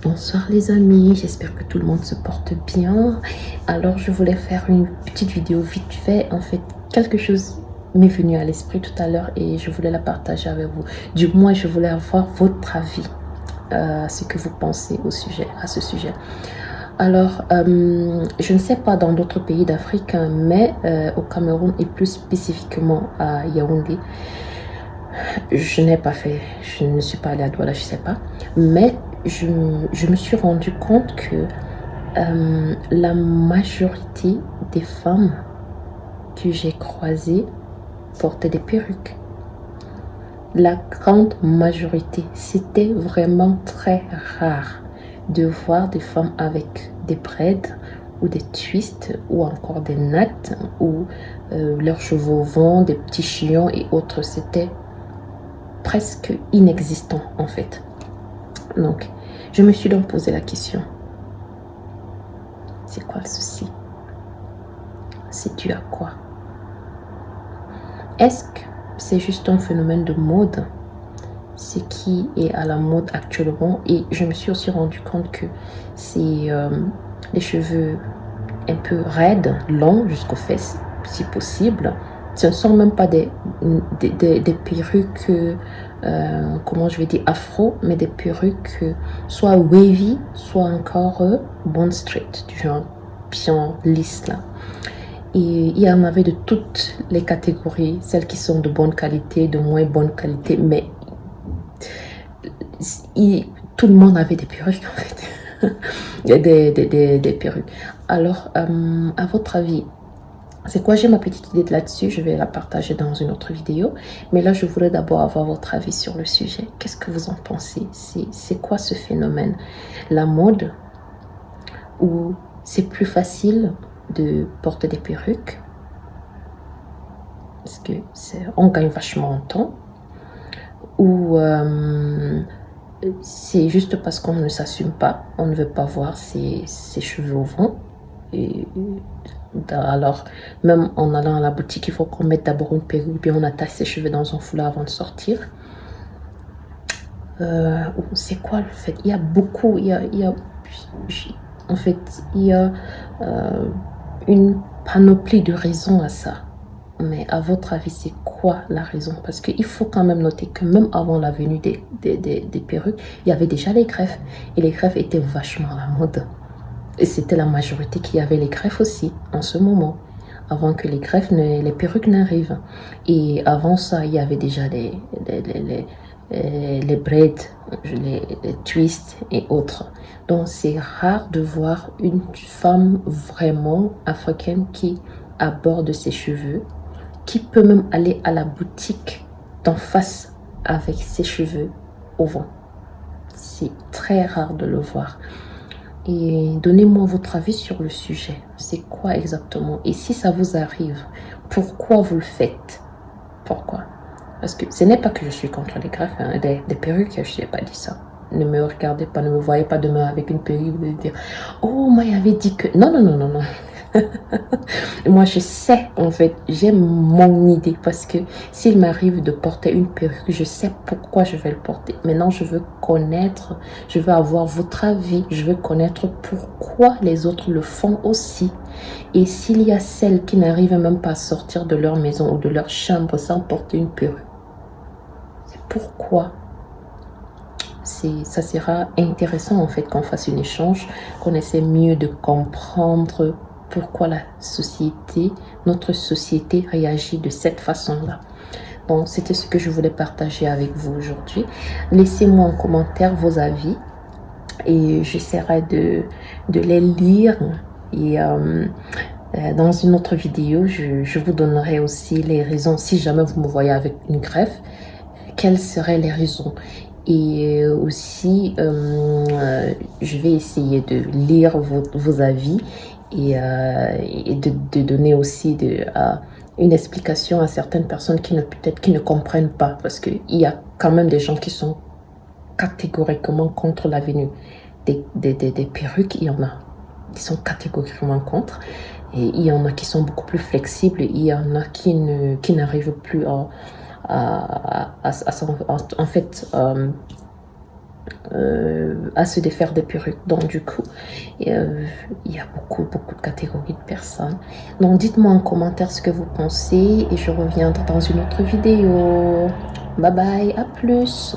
Bonsoir les amis, j'espère que tout le monde se porte bien. Alors je voulais faire une petite vidéo vite fait. En fait, quelque chose m'est venu à l'esprit tout à l'heure et je voulais la partager avec vous. Du moins, je voulais avoir votre avis, ce que vous pensez à ce sujet. Alors, je ne sais pas dans d'autres pays d'Afrique, hein, mais au Cameroun et plus spécifiquement à Yaoundé, je n'ai pas fait, je ne suis pas allée à Douala, je ne sais pas, mais je me suis rendu compte que la majorité des femmes que j'ai croisées portaient des perruques. La grande majorité, c'était vraiment très rare de voir des femmes avec des braids ou des twists ou encore des nattes ou leurs cheveux au vent, des petits chions et autres. C'était presque inexistant en fait. Donc, je me suis donc posé la question. C'est quoi le souci? C'est dû à quoi? Est-ce que c'est juste un phénomène de mode? Ce qui est à la mode actuellement. Et je me suis aussi rendu compte que c'est les cheveux un peu raides, longs jusqu'aux fesses, si possible. Ce ne sont même pas des perruques, comment je vais dire, afro, mais des perruques soit wavy, soit encore bond straight, du genre bien lisse là. Et il y en avait de toutes les catégories, celles qui sont de bonne qualité, de moins bonne qualité, mais tout le monde avait des perruques en fait. des perruques. Alors, à votre avis, c'est quoi? J'ai ma petite idée là-dessus, je vais la partager dans une autre vidéo. Mais là, je voulais d'abord avoir votre avis sur le sujet. Qu'est-ce que vous en pensez? C'est quoi ce phénomène? La mode? Ou c'est plus facile de porter des perruques? Parce que on gagne vachement en temps. Ou c'est juste parce qu'on ne s'assume pas, on ne veut pas voir ses cheveux au vent. Et alors, même en allant à la boutique, il faut qu'on mette d'abord une perruque, puis on attache ses cheveux dans un foulard avant de sortir. C'est quoi le fait? Il y a beaucoup, en fait, il y a une panoplie de raisons à ça. Mais à votre avis, c'est quoi la raison? Parce qu'il faut quand même noter que même avant la venue des perruques, il y avait déjà les greffes. Et les greffes étaient vachement à la mode. Et c'était la majorité qui avait les greffes aussi, en ce moment. Avant que les greffes, les perruques n'arrivent. Et avant ça, il y avait déjà les braids, les twists et autres. Donc c'est rare de voir une femme vraiment africaine qui aborde ses cheveux, qui peut même aller à la boutique d'en face avec ses cheveux au vent. C'est très rare de le voir. Et donnez-moi votre avis sur le sujet. C'est quoi exactement? Et si ça vous arrive, pourquoi vous le faites? Pourquoi? Parce que ce n'est pas que je suis contre les greffes, hein, des perruques, je n'ai pas dit ça. Ne me regardez pas, ne me voyez pas demain avec une perruque et dire « Oh, moi, il avait dit que... » Non, non, non, non, non. Moi, je sais, en fait, j'ai mon idée parce que s'il m'arrive de porter une perruque, je sais pourquoi je vais le porter. Maintenant, je veux connaître, je veux avoir votre avis, je veux connaître pourquoi les autres le font aussi. Et s'il y a celles qui n'arrivent même pas à sortir de leur maison ou de leur chambre sans porter une perruque, c'est pourquoi? Ça sera intéressant en fait qu'on fasse un échange, qu'on essaie mieux de comprendre pourquoi notre société réagit de cette façon-là. Donc, c'était ce que je voulais partager avec vous aujourd'hui. Laissez-moi en commentaire vos avis et j'essaierai de les lire. Et dans une autre vidéo, je vous donnerai aussi les raisons. Si jamais vous me voyez avec une greffe, quelles seraient les raisons? Et aussi, je vais essayer de lire vos avis et de donner aussi une explication à certaines personnes qui peut-être qui ne comprennent pas, parce qu'il y a quand même des gens qui sont catégoriquement contre la venue des perruques. Il y en a qui sont catégoriquement contre, et il y en a qui sont beaucoup plus flexibles, et il y en a qui n'arrivent plus en fait à se défaire des perruques. Donc du coup, il y a beaucoup de catégories de personnes. Donc dites-moi en commentaire ce que vous pensez et je reviendrai dans une autre vidéo. Bye bye, à plus.